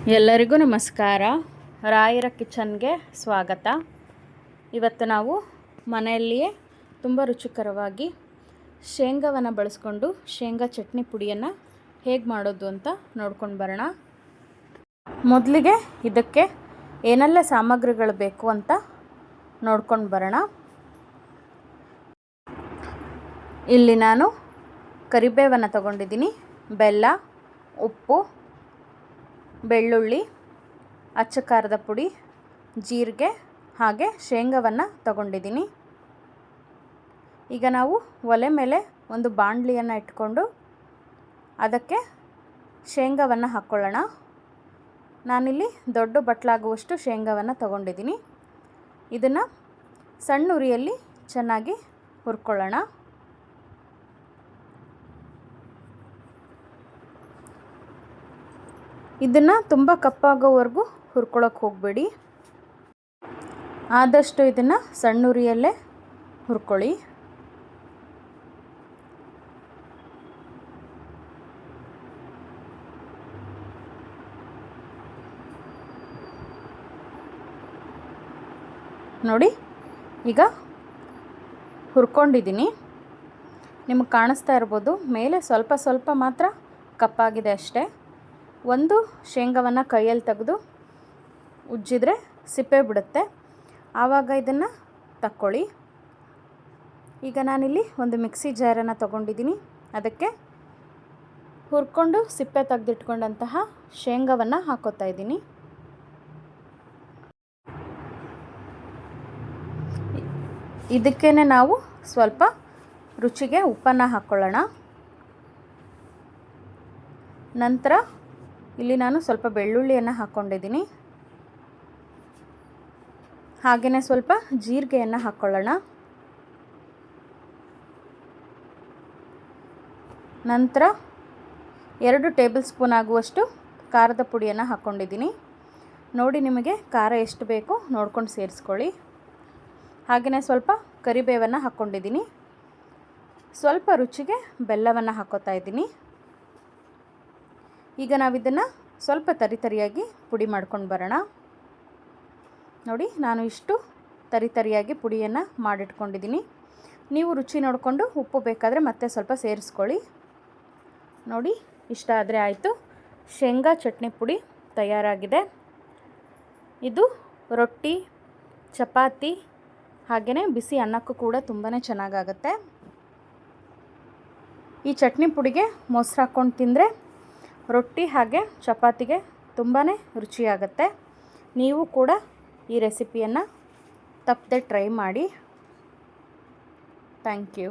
ಎಲ್ಲರಿಗೂ ನಮಸ್ಕಾರ. ರಾಯರ ಕಿಚನ್ಗೆ ಸ್ವಾಗತ. ಇವತ್ತು ನಾವು ಮನೆಯಲ್ಲಿಯೇ ತುಂಬ ರುಚಿಕರವಾಗಿ ಶೇಂಗಾವನ್ನು ಬಳಸ್ಕೊಂಡು ಶೇಂಗಾ ಚಟ್ನಿ ಪುಡಿಯನ್ನು ಹೇಗೆ ಮಾಡೋದು ಅಂತ ನೋಡ್ಕೊಂಡು ಬರೋಣ. ಮೊದಲಿಗೆ ಇದಕ್ಕೆ ಏನೆಲ್ಲ ಸಾಮಗ್ರಿಗಳು ಬೇಕು ಅಂತ ನೋಡ್ಕೊಂಡು ಬರೋಣ. ಇಲ್ಲಿ ನಾನು ಕರಿಬೇವನ್ನು ತಗೊಂಡಿದ್ದೀನಿ, ಬೆಲ್ಲ, ಉಪ್ಪು, ಬೆಳ್ಳುಳ್ಳಿ, ಅಚ್ಚ ಖಾರದ ಪುಡಿ, ಜೀರಿಗೆ ಹಾಗೆ ಶೇಂಗಾವನ್ನು ತಗೊಂಡಿದ್ದೀನಿ. ಈಗ ನಾವು ಒಲೆ ಮೇಲೆ ಒಂದು ಬಾಣಲಿಯನ್ನು ಇಟ್ಕೊಂಡು ಅದಕ್ಕೆ ಶೇಂಗಾವನ್ನು ಹಾಕ್ಕೊಳ್ಳೋಣ. ನಾನಿಲ್ಲಿ ದೊಡ್ಡ ಬಟ್ಲಾಗುವಷ್ಟು ಶೇಂಗಾವನ್ನು ತಗೊಂಡಿದ್ದೀನಿ. ಇದನ್ನು ಸಣ್ಣ ಉರಿಯಲ್ಲಿ ಚೆನ್ನಾಗಿ ಹುರ್ಕೊಳ್ಳೋಣ. ಇದನ್ನು ತುಂಬ ಕಪ್ಪಾಗೋವರೆಗೂ ಹುರ್ಕೊಳ್ಳೋಕೆ ಹೋಗಬೇಡಿ. ಆದಷ್ಟು ಇದನ್ನು ಸಣ್ಣ ಉರಿಯಲ್ಲೇ ಹುರ್ಕೊಳ್ಳಿ. ನೋಡಿ, ಈಗ ಹುರ್ಕೊಂಡಿದ್ದೀನಿ. ನಿಮಗೆ ಕಾಣಿಸ್ತಾ ಇರ್ಬೋದು, ಮೇಲೆ ಸ್ವಲ್ಪ ಸ್ವಲ್ಪ ಮಾತ್ರ ಕಪ್ಪಾಗಿದೆ ಅಷ್ಟೇ. ಒಂದು ಶೇಂಗಾವನ್ನು ಕೈಯಲ್ಲಿ ತೆಗೆದು ಉಜ್ಜಿದ್ರೆ ಸಿಪ್ಪೆ ಬಿಡುತ್ತೆ, ಆವಾಗ ಇದನ್ನು ತಕ್ಕೊಳ್ಳಿ. ಈಗ ನಾನಿಲ್ಲಿ ಒಂದು ಮಿಕ್ಸಿ ಜಾರನ್ನು ತಗೊಂಡಿದ್ದೀನಿ. ಅದಕ್ಕೆ ಹುರ್ಕೊಂಡು ಸಿಪ್ಪೆ ತೆಗೆದಿಟ್ಕೊಂಡಂತಹ ಶೇಂಗಾವನ್ನು ಹಾಕೋತಾ ಇದ್ದೀನಿ. ಇದಕ್ಕೇ ನಾವು ಸ್ವಲ್ಪ ರುಚಿಗೆ ಉಪ್ಪನ್ನು ಹಾಕ್ಕೊಳ್ಳೋಣ. ನಂತರ ಇಲ್ಲಿ ನಾನು ಸ್ವಲ್ಪ ಬೆಳ್ಳುಳ್ಳಿಯನ್ನು ಹಾಕ್ಕೊಂಡಿದ್ದೀನಿ. ಹಾಗೆಯೇ ಸ್ವಲ್ಪ ಜೀರಿಗೆಯನ್ನು ಹಾಕ್ಕೊಳ್ಳೋಣ. ನಂತರ 2 ಟೇಬಲ್ ಸ್ಪೂನ್ ಆಗುವಷ್ಟು ಖಾರದ ಪುಡಿಯನ್ನು ಹಾಕ್ಕೊಂಡಿದ್ದೀನಿ. ನೋಡಿ, ನಿಮಗೆ ಖಾರ ಎಷ್ಟು ಬೇಕು ನೋಡ್ಕೊಂಡು ಸೇರಿಸ್ಕೊಳ್ಳಿ. ಹಾಗೆಯೇ ಸ್ವಲ್ಪ ಕರಿಬೇವನ್ನು ಹಾಕ್ಕೊಂಡಿದ್ದೀನಿ. ಸ್ವಲ್ಪ ರುಚಿಗೆ ಬೆಲ್ಲವನ್ನು ಹಾಕ್ಕೋತಾ ಇದ್ದೀನಿ. ಈಗ ನಾವಿದನ್ನು ಸ್ವಲ್ಪ ತರಿಯಾಗಿ ಪುಡಿ ಮಾಡ್ಕೊಂಡು ಬರೋಣ. ನೋಡಿ, ನಾನು ಇಷ್ಟು ತರಿಯಾಗಿ ಪುಡಿಯನ್ನು ಮಾಡಿಟ್ಕೊಂಡಿದ್ದೀನಿ. ನೀವು ರುಚಿ ನೋಡಿಕೊಂಡು ಉಪ್ಪು ಬೇಕಾದರೆ ಮತ್ತೆ ಸ್ವಲ್ಪ ಸೇರಿಸ್ಕೊಳ್ಳಿ. ನೋಡಿ, ಇಷ್ಟ ಆದರೆ ಆಯಿತು. ಶೇಂಗಾ ಚಟ್ನಿ ಪುಡಿ ತಯಾರಾಗಿದೆ. ಇದು ರೊಟ್ಟಿ, ಚಪಾತಿ ಹಾಗೆಯೇ ಬಿಸಿ ಅನ್ನಕ್ಕೂ ಕೂಡ ತುಂಬಾ ಚೆನ್ನಾಗಾಗುತ್ತೆ. ಈ ಚಟ್ನಿ ಪುಡಿಗೆ ಮೊಸರು ಹಾಕ್ಕೊಂಡು ತಿಂದರೆ ರೊಟ್ಟಿ ಹಾಗೆ ಚಪಾತಿಗೆ ತುಂಬಾ ರುಚಿಯಾಗುತ್ತೆ. ನೀವು ಕೂಡ ಈ ರೆಸಿಪಿಯನ್ನು ತಪ್ಪದೆ ಟ್ರೈ ಮಾಡಿ. Thank you.